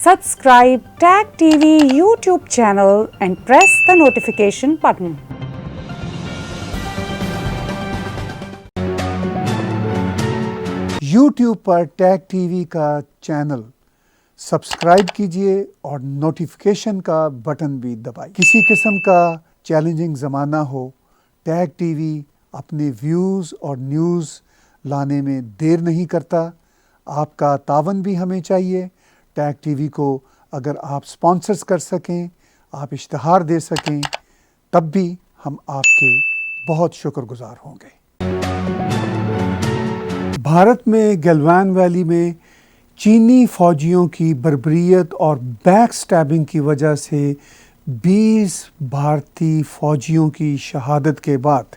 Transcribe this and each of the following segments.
Subscribe Tag TV YouTube channel and press the notification button. YouTube पर tag TV का channel subscribe कीजिए और notification का button भी दबाइए। किसी किस्म का चैलेंजिंग ज़माना हो, टैग टीवी अपने व्यूज़ और न्यूज़ लाने में देर नहीं करता। आपका तावन भी हमें चाहिए। टैग टीवी को अगर आप स्पॉन्सर्स कर सकें, आप इश्तहार दे सकें, तब भी हम आपके बहुत शुक्रगुजार होंगे। भारत में गलवान वैली में चीनी फ़ौजियों की बर्बरियत और बैक स्टैबिंग की वजह से 20 भारतीय फ़ौजियों की शहादत के बाद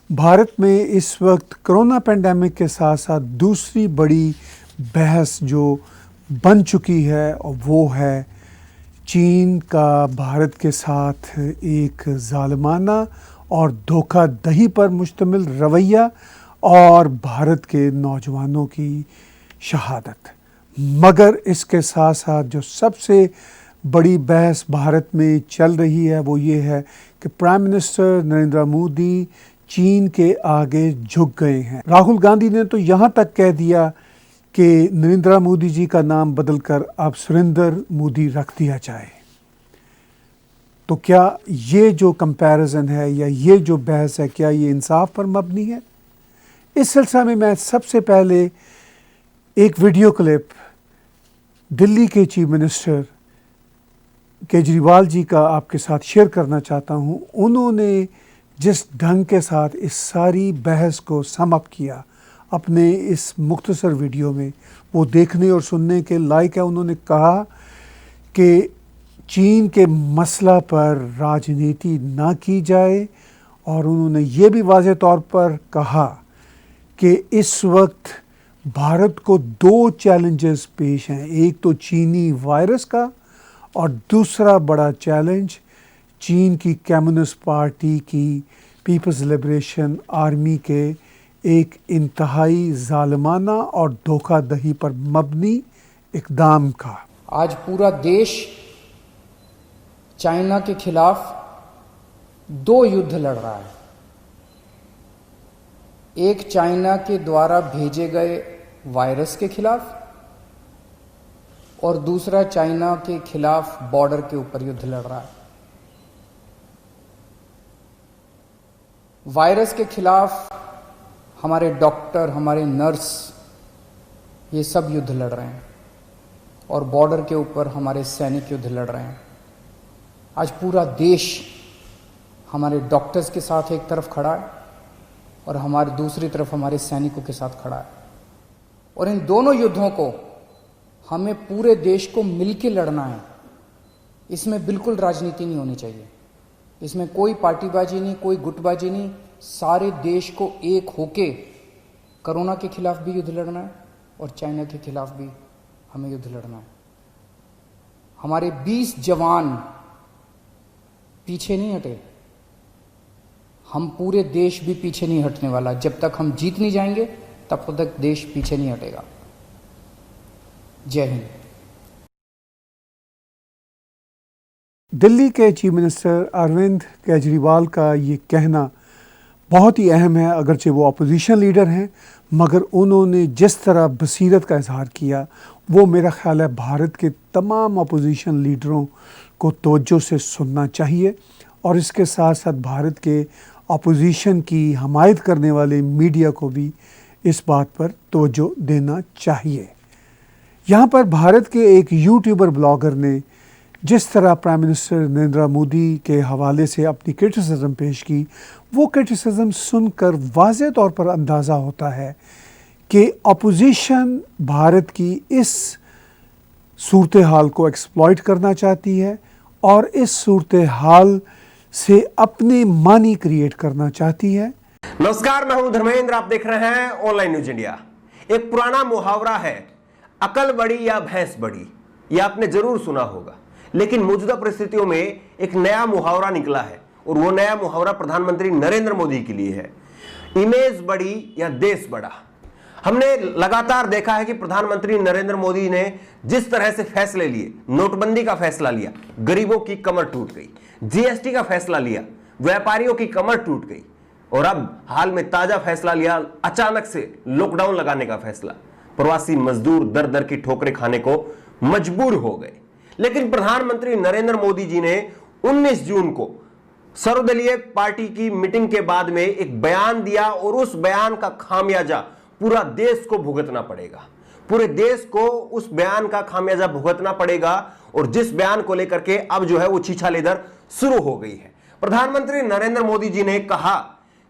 भारत में इस वक्त कोरोना पेंडेमिक के साथ साथ दूसरी बड़ी बहस जो बन चुकी है और वो है चीन का भारत के साथ एक ज़ालिमाना और धोखाधड़ी पर मुश्तमिल रवैया और भारत के नौजवानों की शहादत। मगर इसके साथ साथ जो सबसे बड़ी बहस भारत में चल रही है वो ये है कि प्राइम मिनिस्टर नरेंद्र मोदी चीन के आगे झुक गए हैं। राहुल गांधी ने तो यहाँ तक कह दिया कि नरेंद्र मोदी जी का नाम बदलकर अब सुरेंद्र मोदी रख दिया जाए। तो क्या ये जो कंपैरिजन है या ये जो बहस है, क्या ये इंसाफ पर मबनी है? इस सिलसिले में मैं सबसे पहले एक वीडियो क्लिप दिल्ली के चीफ मिनिस्टर केजरीवाल जी का आपके साथ शेयर करना चाहता हूं। उन्होंने जिस ढंग के साथ इस सारी बहस को सम अप किया अपने इस मुख्तसर वीडियो में, वो देखने और सुनने के लायक है। उन्होंने कहा कि चीन के मसला पर राजनीति ना की जाए और उन्होंने ये भी वाज़ेह तौर पर कहा कि इस वक्त भारत को 2 चैलेंजेस पेश हैं। एक तो चीनी वायरस का और दूसरा बड़ा चैलेंज चीन की कम्युनिस्ट पार्टी की पीपल्स लिबरेशन आर्मी के एक इंतहाई ज़ालिमाना और धोखाधड़ी पर मबनी इक़दाम का। आज पूरा देश चाइना के खिलाफ 2 युद्ध लड़ रहा है। एक चाइना के द्वारा भेजे गए वायरस के खिलाफ और दूसरा चाइना के खिलाफ बॉर्डर के ऊपर युद्ध लड़ रहा है। वायरस के खिलाफ हमारे डॉक्टर, हमारे नर्स, ये सब युद्ध लड़ रहे हैं और बॉर्डर के ऊपर हमारे सैनिक युद्ध लड़ रहे हैं। आज पूरा देश हमारे डॉक्टर्स के साथ एक तरफ खड़ा है और हमारे दूसरी तरफ हमारे सैनिकों के साथ खड़ा है। और इन दोनों युद्धों को हमें पूरे देश को मिलकर लड़ना है। इसमें बिल्कुल राजनीति नहीं होनी चाहिए, इसमें कोई पार्टीबाजी नहीं, कोई गुटबाजी नहीं। सारे देश को एक होके कोरोना के खिलाफ भी युद्ध लड़ना है और चाइना के खिलाफ भी हमें युद्ध लड़ना है। हमारे 20 जवान पीछे नहीं हटे, हम पूरे देश भी पीछे नहीं हटने वाला। जब तक हम जीत नहीं जाएंगे तब तक देश पीछे नहीं हटेगा। जय हिंद। दिल्ली के चीफ मिनिस्टर अरविंद केजरीवाल का ये कहना बहुत ही अहम है। अगरचे वो अपोजिशन लीडर हैं, मगर उन्होंने जिस तरह बसीरत का इजहार किया वो मेरा ख्याल है भारत के तमाम अपोजिशन लीडरों को तवज्जो से सुनना चाहिए और इसके साथ साथ भारत के अपोजिशन की हमायत करने वाले मीडिया को भी इस बात पर तवज्जो देना चाहिए। यहाँ पर भारत के एक यूट्यूबर ब्लॉगर ने जिस तरह प्राइम मिनिस्टर नरेंद्र मोदी के हवाले से अपनी क्रिटिसिज्म पेश की, वो क्रिटिसिज्म सुनकर वाज़ेह तौर पर अंदाज़ा होता है कि अपोजिशन भारत की इस सूरत हाल को एक्सप्लॉइट करना चाहती है और इस सूरत हाल से अपने मानी क्रिएट करना चाहती है। नमस्कार, मैं हूं धर्मेंद्र, आप देख रहे हैं ऑनलाइन न्यूज इंडिया। एक पुराना मुहावरा है, अकल बड़ी या भैंस बड़ी, ये आपने जरूर सुना होगा। लेकिन मौजूदा परिस्थितियों में एक नया मुहावरा निकला है और वो नया मुहावरा प्रधानमंत्री नरेंद्र मोदी के लिए है, इमेज बड़ी या देश बड़ा। ہم نے لگاتار دیکھا ہے کہ प्रधानमंत्री नरेंद्र मोदी ने जिस तरह से फैसले लिए, नोटबंदी का फैसला लिया, गरीबों की कमर टूट गई, जीएसटी का फैसला लिया, व्यापारियों की कमर टूट गई, और अब हाल में ताजा फैसला लिया अचानक से लॉकडाउन लगाने का फैसला। प्रवासी मजदूर दर दर की ठोकरें खाने को मजबूर हो गए। लेकिन प्रधानमंत्री नरेंद्र मोदी जी ने 19 जून को सर्वदलीय पार्टी की मीटिंग के बाद में एक बयान दिया, और उस बयान का खामियाजा पूरा देश को भुगतना पड़ेगा। पूरे देश को उस बयान का खामियाजा भुगतना पड़ेगा, और जिस बयान को लेकर के अब जो है वो छीछालेदर शुरू हो गई है। प्रधानमंत्री नरेंद्र मोदी जी ने कहा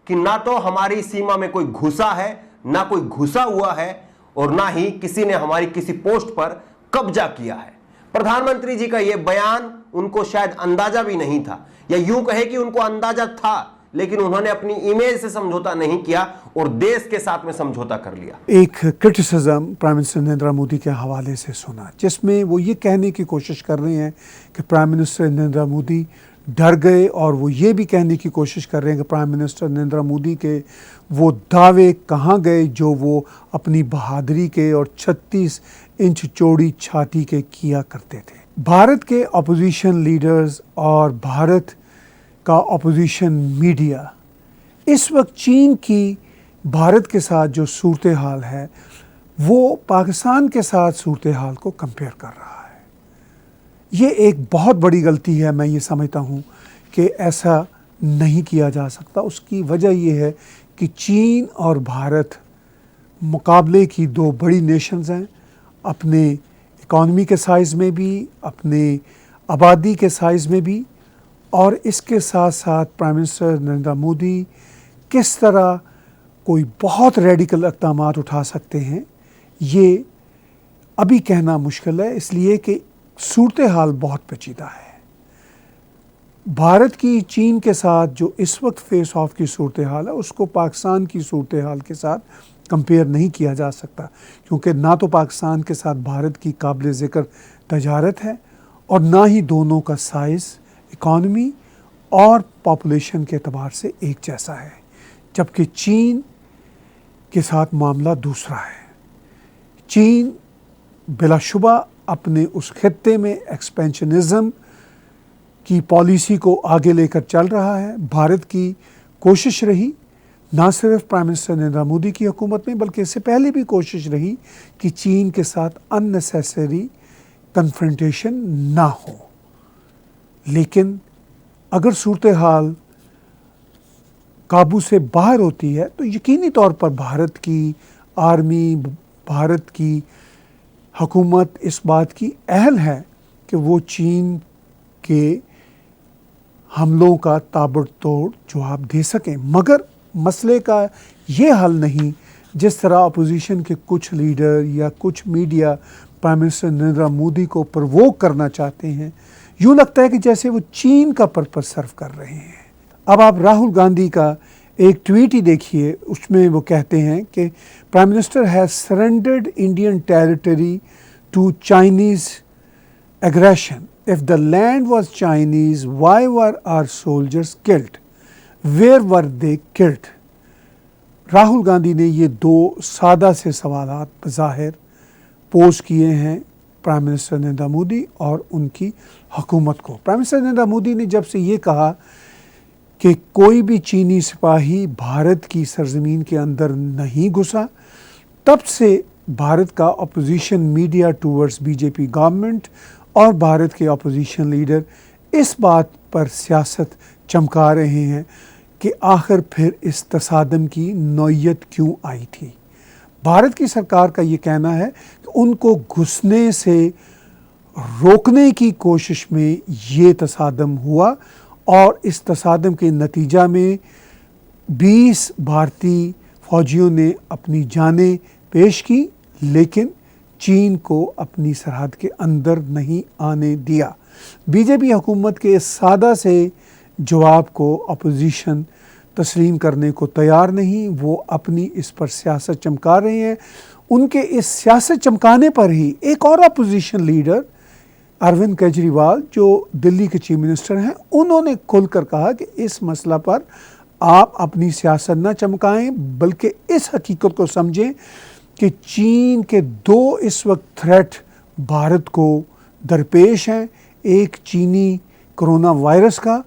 कि ना तो हमारी सीमा में कोई घुसा है, ना कोई घुसा हुआ है, और ना ही किसी ने हमारी किसी पोस्ट पर कब्जा किया है। प्रधानमंत्री जी का यह बयान उनको शायद अंदाजा भी नहीं था, या यूं कहे कि उनको अंदाजा था, लेकिन उन्होंने अपनी इमेज से समझौता नहीं किया और देश के साथ में समझौता कर लिया। एक criticism prime minister Narendra Modi के हवाले से सुना, जिसमें वो ये कहने की कोशिश कर रहे हैं कि प्राइम मिनिस्टर नरेंद्र मोदी डर गए, और वो ये भी कहने की कोशिश कर रहे हैं कि प्राइम मिनिस्टर नरेंद्र मोदी के वो दावे कहाँ गए जो वो अपनी बहादुरी के और 36 इंच चौड़ी छाती के किया करते थे। भारत के अपोजिशन लीडर्स और भारत का अपोजिशन मीडिया इस वक्त चीन की भारत के साथ जो सूरत हाल है वो पाकिस्तान के साथ सूरत हाल को कंपेयर कर रहा है। ये एक बहुत बड़ी गलती है। मैं ये समझता हूँ कि ऐसा नहीं किया जा सकता। उसकी वजह ये है कि चीन और भारत मुकाबले की दो बड़ी नेशंस हैं, अपने इकॉनमी के साइज़ में भी, अपने आबादी के साइज़ में भी, और इसके साथ साथ प्राइम मिनिस्टर नरेंद्र मोदी किस तरह कोई बहुत रेडिकल इक़दाम उठा सकते हैं ये अभी कहना मुश्किल है, इसलिए कि सूरत हाल बहुत पेचीदा है। भारत की चीन के साथ जो इस वक्त फेस ऑफ की सूरत हाल है उसको पाकिस्तान की सूरत हाल के साथ कंपेयर नहीं किया जा सकता, क्योंकि ना तो पाकिस्तान के साथ भारत की काबिल ज़िक्र तजारत है, और ना ही दोनों का साइज़ इकॉनमी और पॉपुलेशन के एतबार से एक जैसा है, जबकि चीन के साथ मामला दूसरा है। चीन बिलाशुबा अपने उस खित्ते में एक्सपेंशनिज़म की पॉलिसी को आगे लेकर चल रहा है। भारत की कोशिश रही, ना सिर्फ प्राइम मिनिस्टर नरेंद्र मोदी की हुकूमत में बल्कि इससे पहले भी कोशिश रही कि चीन के साथ अननेसेसरी कन्फ्रंटेशन ना हो। लेकिन अगर सूरत हाल काबू से बाहर होती है तो यकीनी तौर पर भारत की आर्मी, भारत की हुकूमत इस बात की अहल है कि वो चीन के हमलों का ताबड़तोड़ जवाब दे सकें। मगर मसले का ये हल नहीं जिस तरह अपोजिशन के कुछ लीडर या कुछ media prime minister Narendra Modi को प्रवोक करना चाहते हैं। यूँ लगता है कि जैसे वो चीन का पर्पस सर्व कर रहे हैं। अब आप राहुल गांधी का एक ट्वीट ही देखिए, उसमें वो कहते हैं कि prime minister has surrendered Indian territory to Chinese aggression. If the land was Chinese, why were our soldiers killed? Where were they killed? Rahul Gandhi ने ये दो सादा से सवालात बज़ाहिर पोस्ट किए हैं प्राइम मिनिस्टर नरेंद्र मोदी और उनकी हुकूमत को। प्राइम मिनिस्टर नरेंद्र मोदी ने जब से ये कहा कि कोई भी चीनी सिपाही भारत की सरजमीन के अंदर नहीं घुसा, तब से भारत का opposition media towards BJP government और भारत के अपोजिशन लीडर इस बात पर सियासत चमका रहे हैं कि आखिर फिर इस तसादम की नौयत क्यों आई थी। भारत की सरकार का ये कहना है कि उनको घुसने से रोकने की कोशिश में ये तसादम हुआ और इस तसादम के नतीजा में 20 भारतीय फौजियों ने अपनी जानें पेश की, लेकिन चीन को अपनी सरहद के अंदर नहीं आने दिया। बीजेपी हुकूमत के इस सादा से जवाब को अपोजिशन तस्लीम करने को तैयार नहीं। वो अपनी इस पर सियासत चमका रहे हैं। उनके इस सियासत चमकाने पर ही एक और अपोजिशन लीडर अरविंद केजरीवाल जो दिल्ली के चीफ मिनिस्टर हैं, उन्होंने खुलकर कहा कि इस मसला पर आप अपनी सियासत न चमकाएं बल्कि इस हकीकत को समझें کہ چین کے دو اس وقت تھریٹ بھارت کو درپیش ہیں، ایک چینی کرونا وائرس کا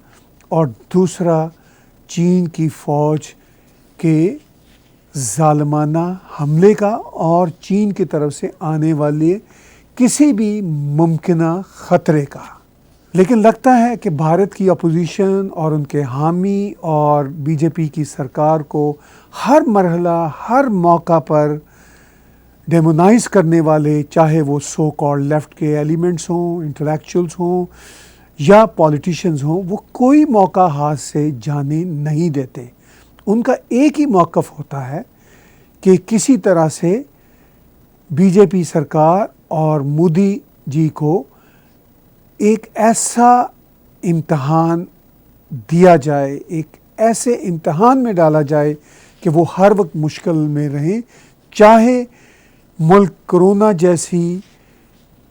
اور دوسرا چین کی فوج کے ظالمانہ حملے کا اور چین کی طرف سے آنے والے کسی بھی ممکنہ خطرے کا۔ لیکن لگتا ہے کہ بھارت کی اپوزیشن اور ان کے حامی اور بی جے پی کی سرکار کو ہر مرحلہ ہر موقع پر ڈیمونائز کرنے والے، چاہے وہ سو کالڈ لیفٹ کے ایلیمنٹس ہوں، انٹلیکچوئلس ہوں یا پولیٹیشنز ہوں، وہ کوئی موقع ہاتھ سے جانے نہیں دیتے۔ ان کا ایک ہی موقف ہوتا ہے کہ کسی طرح سے بی جے پی سرکار اور مودی جی کو ایک ایسا امتحان دیا جائے، ایک ایسے امتحان میں ڈالا جائے کہ وہ ہر وقت مشکل میں رہیں، چاہے ملک کرونا جیسی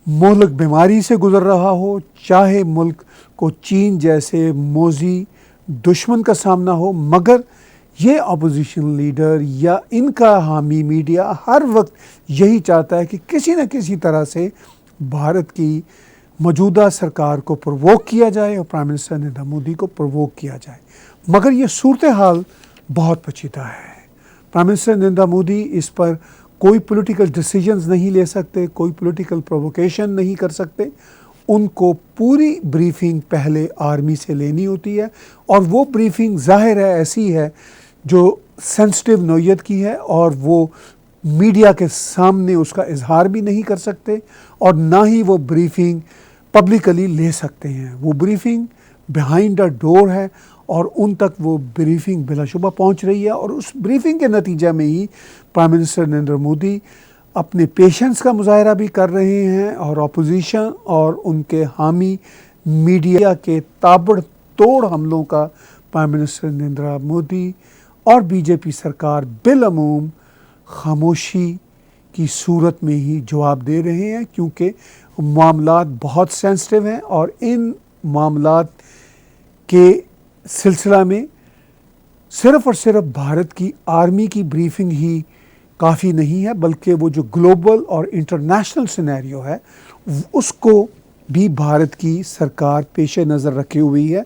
مہلک بیماری سے گزر رہا ہو، چاہے ملک کو چین جیسے موذی دشمن کا سامنا ہو، مگر یہ اپوزیشن لیڈر یا ان کا حامی میڈیا ہر وقت یہی چاہتا ہے کہ کسی نہ کسی طرح سے بھارت کی موجودہ سرکار کو پرووک کیا جائے اور پرائم منسٹر نریندر مودی کو پرووک کیا جائے۔ مگر یہ صورتحال بہت پیچیدہ ہے۔ پرائم منسٹر نریندر مودی اس پر کوئی پولیٹیکل ڈیسیجنز نہیں لے سکتے، کوئی پولیٹیکل پرووکیشن نہیں کر سکتے۔ ان کو پوری بریفنگ پہلے آرمی سے لینی ہوتی ہے اور وہ بریفنگ ظاہر ہے ایسی ہے جو سینسٹیو نوعیت کی ہے اور وہ میڈیا کے سامنے اس کا اظہار بھی نہیں کر سکتے اور نہ ہی وہ بریفنگ پبلکلی لے سکتے ہیں۔ وہ بریفنگ بیہائنڈ اے ڈور ہے اور ان تک وہ بریفنگ بلا شبہ پہنچ رہی ہے، اور اس بریفنگ کے نتیجہ میں ہی پرائم منسٹر نریندر مودی اپنے پیشنس کا مظاہرہ بھی کر رہے ہیں اور اپوزیشن اور ان کے حامی میڈیا کے تابڑ توڑ حملوں کا پرائم منسٹر نریندر مودی اور بی جے پی سرکار بالعموم خاموشی کی صورت میں ہی جواب دے رہے ہیں، کیونکہ معاملات بہت سینسٹیو ہیں اور ان معاملات کے سلسلہ میں صرف اور صرف بھارت کی آرمی کی بریفنگ ہی کافی نہیں ہے، بلکہ وہ جو گلوبل اور انٹرنیشنل سینیریو ہے اس کو بھی بھارت کی سرکار پیش نظر رکھی ہوئی ہے،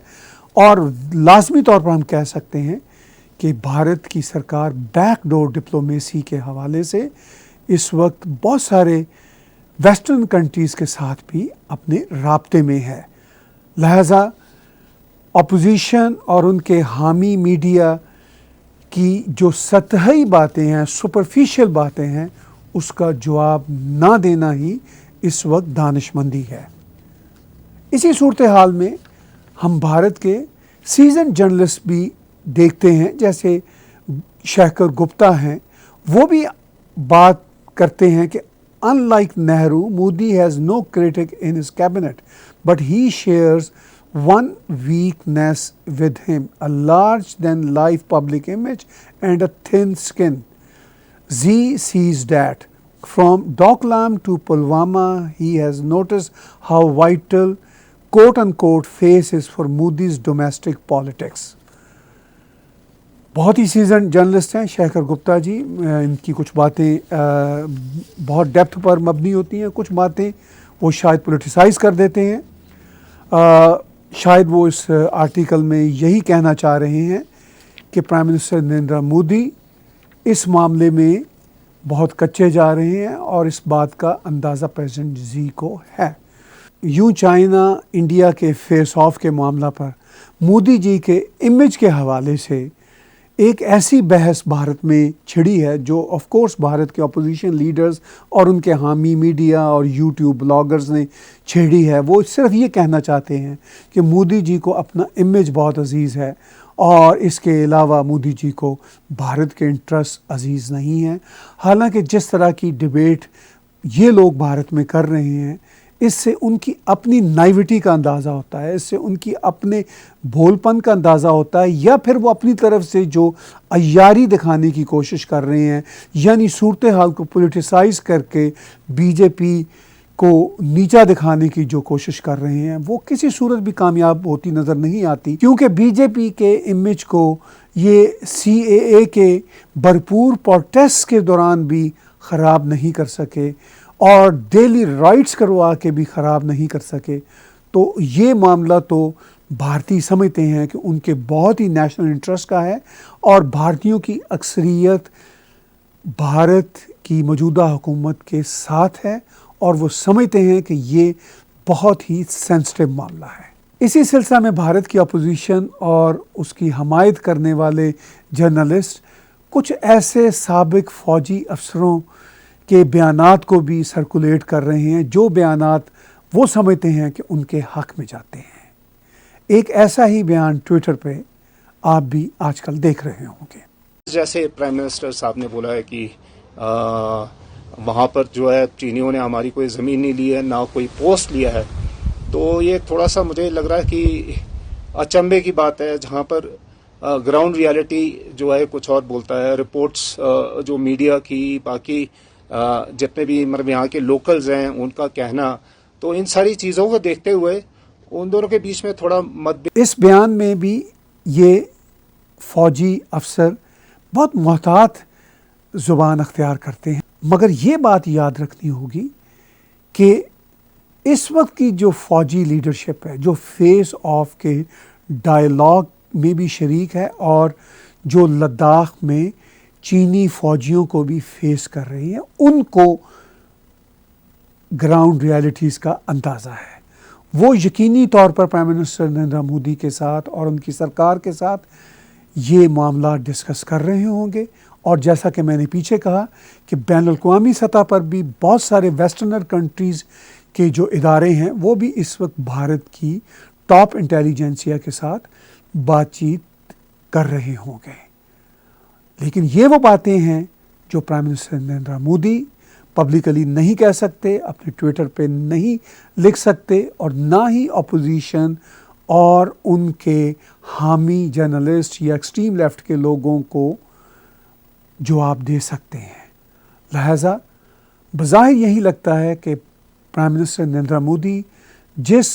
اور لازمی طور پر ہم کہہ سکتے ہیں کہ بھارت کی سرکار بیک ڈور ڈپلومیسی کے حوالے سے اس وقت بہت سارے ویسٹرن کنٹریز کے ساتھ بھی اپنے رابطے میں ہے۔ لہٰذا اپوزیشن اور ان کے حامی میڈیا کی جو سطحی باتیں ہیں، سپرفیشل باتیں ہیں، اس کا جواب نہ دینا ہی اس وقت دانش مندی ہے۔ اسی صورتحال میں ہم بھارت کے سیزن جرنلسٹ بھی دیکھتے ہیں، جیسے شیکھر گپتا ہیں، وہ بھی بات کرتے ہیں کہ unlike Nehru, Modi has no critic in his cabinet, but he shares one weakness with him, a large than life public image and a thin skin. Z sees that. From Doklam to Pulwama, he has noticed how vital quote-unquote face is for Modi's domestic politics. بہت ہی season journalist ہیں شیکھر گپتا جی، ان کی کچھ باتیں بہت depth پر مبنی ہوتی ہیں، کچھ باتیں وہ شاید پولیٹیسائز کر دیتے ہیں۔ شاید وہ اس آرٹیکل میں یہی کہنا چاہ رہے ہیں کہ پرائم منسٹر نریندر مودی اس معاملے میں بہت کچے جا رہے ہیں اور اس بات کا اندازہ پریزیڈنٹ زی کو ہے۔ یوں چائنا انڈیا کے فیس آف کے معاملہ پر مودی جی کے امیج کے حوالے سے ایک ایسی بحث بھارت میں چھڑی ہے جو آف کورس بھارت کے اپوزیشن لیڈرز اور ان کے حامی میڈیا اور یوٹیوب بلاگرز نے چھیڑی ہے۔ وہ صرف یہ کہنا چاہتے ہیں کہ مودی جی کو اپنا امیج بہت عزیز ہے اور اس کے علاوہ مودی جی کو بھارت کے انٹرسٹ عزیز نہیں ہیں۔ حالانکہ جس طرح کی ڈیبیٹ یہ لوگ بھارت میں کر رہے ہیں، اس سے ان کی اپنی نائیوٹی کا اندازہ ہوتا ہے، اس سے ان کی اپنے بھول پن کا اندازہ ہوتا ہے، یا پھر وہ اپنی طرف سے جو عیاری دکھانے کی کوشش کر رہے ہیں، یعنی صورتحال کو پولیٹیسائز کر کے بی جے پی کو نیچا دکھانے کی جو کوشش کر رہے ہیں، وہ کسی صورت بھی کامیاب ہوتی نظر نہیں آتی، کیونکہ بی جے پی کے امیج کو یہ سی اے اے کے بھرپور پروٹیسٹ کے دوران بھی خراب نہیں کر سکے اور ڈیلی رائٹس کروا کے بھی خراب نہیں کر سکے، تو یہ معاملہ تو بھارتی سمجھتے ہیں کہ ان کے بہت ہی نیشنل انٹرسٹ کا ہے، اور بھارتیوں کی اکثریت بھارت کی موجودہ حکومت کے ساتھ ہے، اور وہ سمجھتے ہیں کہ یہ بہت ہی سینسٹیو معاملہ ہے۔ اسی سلسلہ میں بھارت کی اپوزیشن اور اس کی حمایت کرنے والے جرنلسٹ کچھ ایسے سابق فوجی افسروں کے بیانات کو بھی سرکولیٹ کر رہے ہیں جو بیانات وہ سمجھتے ہیں کہ ان کے حق میں جاتے ہیں۔ ایک ایسا ہی بیان ٹویٹر پہ آپ بھی آج کل دیکھ رہے ہوں گے۔ جیسے پرائم منسٹر صاحب نے بولا ہے کہ وہاں پر جو ہے چینیوں نے ہماری کوئی زمین نہیں لی ہے، نہ کوئی پوسٹ لیا ہے، تو یہ تھوڑا سا مجھے لگ رہا ہے کہ اچنبے کی بات ہے، جہاں پر گراؤنڈ ریالٹی جو ہے کچھ اور بولتا ہے۔ رپورٹس جو میڈیا کی، باقی جتنے بھی مطلب یہاں کے لوکلز ہیں ان کا کہنا، تو ان ساری چیزوں کو دیکھتے ہوئے ان دونوں کے بیچ میں تھوڑا اس بیان میں بھی یہ فوجی افسر بہت محتاط زبان اختیار کرتے ہیں، مگر یہ بات یاد رکھنی ہوگی کہ اس وقت کی جو فوجی لیڈرشپ ہے، جو فیس آف کے ڈائلاگ میں بھی شریک ہے اور جو لداخ میں چینی فوجیوں کو بھی فیس کر رہی ہیں، ان کو گراؤنڈ ریالٹیز کا اندازہ ہے۔ وہ یقینی طور پر پرائم منسٹر نریندر مودی کے ساتھ اور ان کی سرکار کے ساتھ یہ معاملہ ڈسکس کر رہے ہوں گے، اور جیسا کہ میں نے پیچھے کہا کہ بین الاقوامی سطح پر بھی بہت سارے ویسٹرنر کنٹریز کے جو ادارے ہیں وہ بھی اس وقت بھارت کی ٹاپ انٹیلیجنسیا کے ساتھ بات چیت کر رہے ہوں گے۔ لیکن یہ وہ باتیں ہیں جو prime minister Narendra Modi publicly نہیں کہہ سکتے، اپنے ٹویٹر پہ نہیں لکھ سکتے، اور نہ ہی اپوزیشن اور ان کے حامی جرنلسٹ یا ایکسٹریم لیفٹ کے لوگوں کو جواب دے سکتے ہیں۔ لہٰذا بظاہر یہی لگتا ہے کہ پرائم منسٹر نریندر مودی جس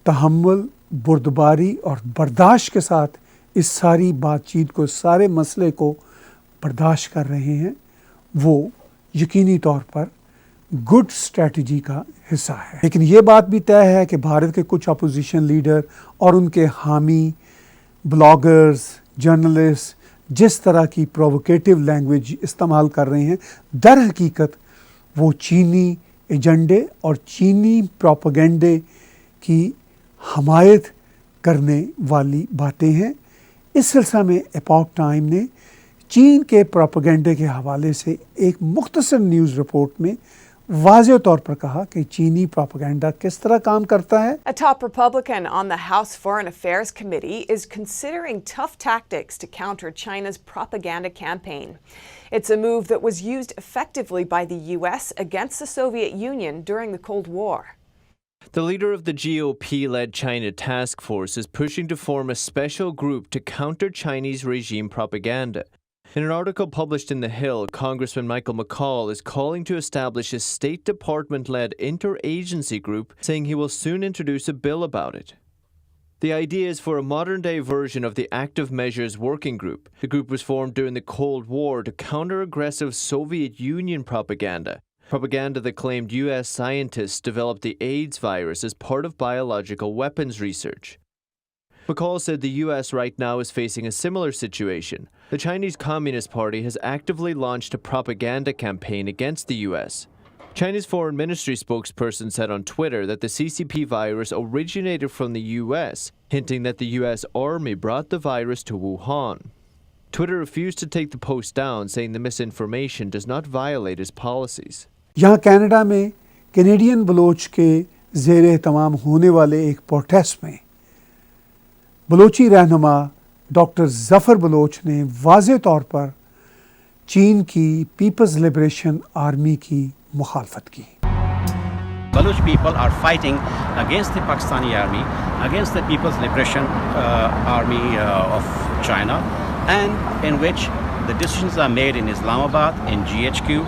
تحمل، بردباری اور برداشت کے ساتھ اس ساری بات چیت کو، سارے مسئلے کو برداشت کر رہے ہیں، وہ یقینی طور پر گڈ اسٹریٹجی کا حصہ ہے۔ لیکن یہ بات بھی طے ہے کہ بھارت کے کچھ اپوزیشن لیڈر اور ان کے حامی بلاگرز، جرنلسٹ جس طرح کی پرووکیٹو لینگویج استعمال کر رہے ہیں، در حقیقت وہ چینی ایجنڈے اور چینی پروپیگنڈے کی حمایت کرنے والی باتیں ہیں۔ اس سلسلہ میں ایپاک ٹائم نے چین کے پروپیگنڈے کے حوالے سے ایک مختصر نیوز رپورٹ میں واضح طور پر کہا کہ چینی پروپیگنڈا کس طرح کام کرتا ہے۔ A top Republican on the House Foreign Affairs Committee is considering tough tactics to counter China's propaganda campaign. It's a move that was used effectively by the US against the Soviet Union during the Cold War. The leader of the GOP-led China task force is pushing to form a special group to counter Chinese regime propaganda. In an article published in The Hill, Congressman Michael McCaul is calling to establish a State Department-led interagency group, saying he will soon introduce a bill about it. The idea is for a modern-day version of the Active Measures Working Group. The group was formed during the Cold War to counter aggressive Soviet Union propaganda that claimed U.S. scientists developed the AIDS virus as part of biological weapons research. McCaul said the U.S. right now is facing a similar situation. The Chinese Communist Party has actively launched a propaganda campaign against the U.S. China's Foreign Ministry spokesperson said on Twitter that the CCP virus originated from the U.S., hinting that the U.S. Army brought the virus to Wuhan. Twitter refused to take the post down, saying the misinformation does not violate its policies. یہاں Canada میں Canadian Baloch کے زیر اہتمام ہونے والے ایک protest میں بلوچی رہنما ڈاکٹر ظفر بلوچ نے واضح طور پر چین کی پیپلز لبریشن آرمی کی مخالفت کی۔ Baloch people are fighting against the Pakistani army, against the People's Liberation Army of China, and in which the decisions are made in Islamabad, in GHQ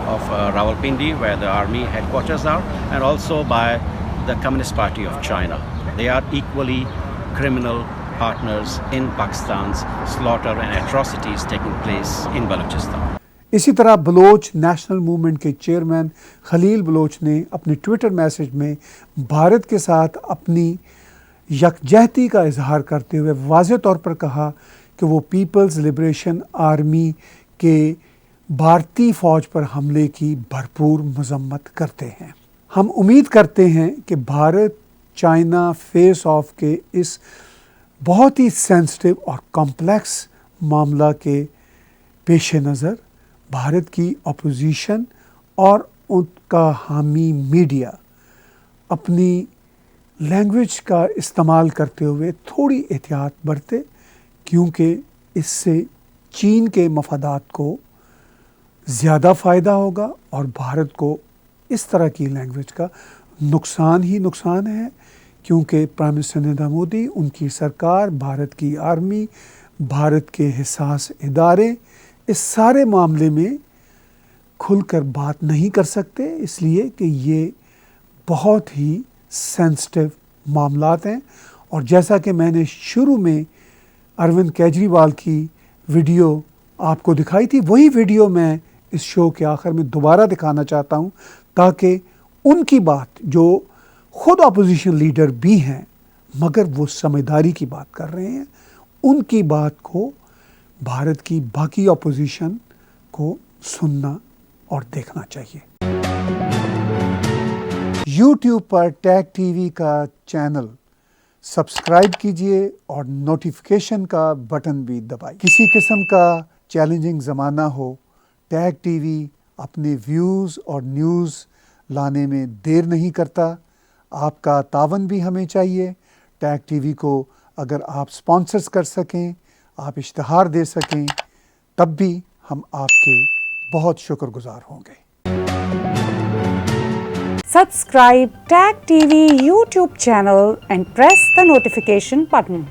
of Rawalpindi, where the army headquarters are, and also by the Communist Party of China. They are equally criminal partners in Pakistan's slaughter and atrocities taking place in Balochistan. इसी तरह Bloch national movement के chairman Khalil Bloch ने अपने Twitter message में भारत के साथ अपनी यकजहती का इजहार करते हुए वाज़ेह तौर पर कहा कि वो पीपल्स लिबरेशन आर्मी के भारतीय फ़ौज पर हमले की भरपूर मजम्मत करते हैं। हम उम्मीद करते हैं कि भारत चाइना फेस ऑफ के इस बहुत ही सेंसिटिव और कॉम्प्लेक्स मामला के पेश नज़र भारत की अपोजिशन और उनका हामी मीडिया अपनी लैंग्वेज का इस्तेमाल करते हुए थोड़ी एहतियात बरते, क्योंकि इससे चीन के मफादात को ज़्यादा फ़ायदा होगा और भारत को इस तरह की लैंग्वेज का नुकसान ही नुकसान है, क्योंकि प्राइम मिनिस्टर नरेंद्र मोदी, उनकी सरकार, भारत की आर्मी, भारत के हिसास इदारे इस सारे मामले में खुलकर बात नहीं कर सकते, इसलिए कि ये बहुत ही सेंसिटिव मामलात हैं। और जैसा कि मैंने शुरू में अरविंद केजरीवाल की वीडियो आपको दिखाई थी, वही वीडियो मैं इस शो के आखिर में दोबारा दिखाना चाहता हूँ, ताकि उनकी बात, जो खुद अपोजिशन लीडर भी हैं मगर वो समझदारी की बात कर रहे हैं, उनकी बात को भारत की बाकी अपोजिशन को सुनना और देखना चाहिए। YouTube पर टैग टीवी का चैनल सब्सक्राइब कीजिए और नोटिफिकेशन का बटन भी दबाइए। किसी किस्म का चैलेंजिंग ज़माना हो, टैग टीवी अपने व्यूज़ और न्यूज़ लाने में देर नहीं करता। आपका तावन भी हमें चाहिए। टैग टीवी को अगर आप स्पॉन्सर्स कर सकें, आप इश्तहार दे सकें, तब भी हम आपके बहुत शुक्रगुजार होंगे। Subscribe Tag TV YouTube channel and press the notification button.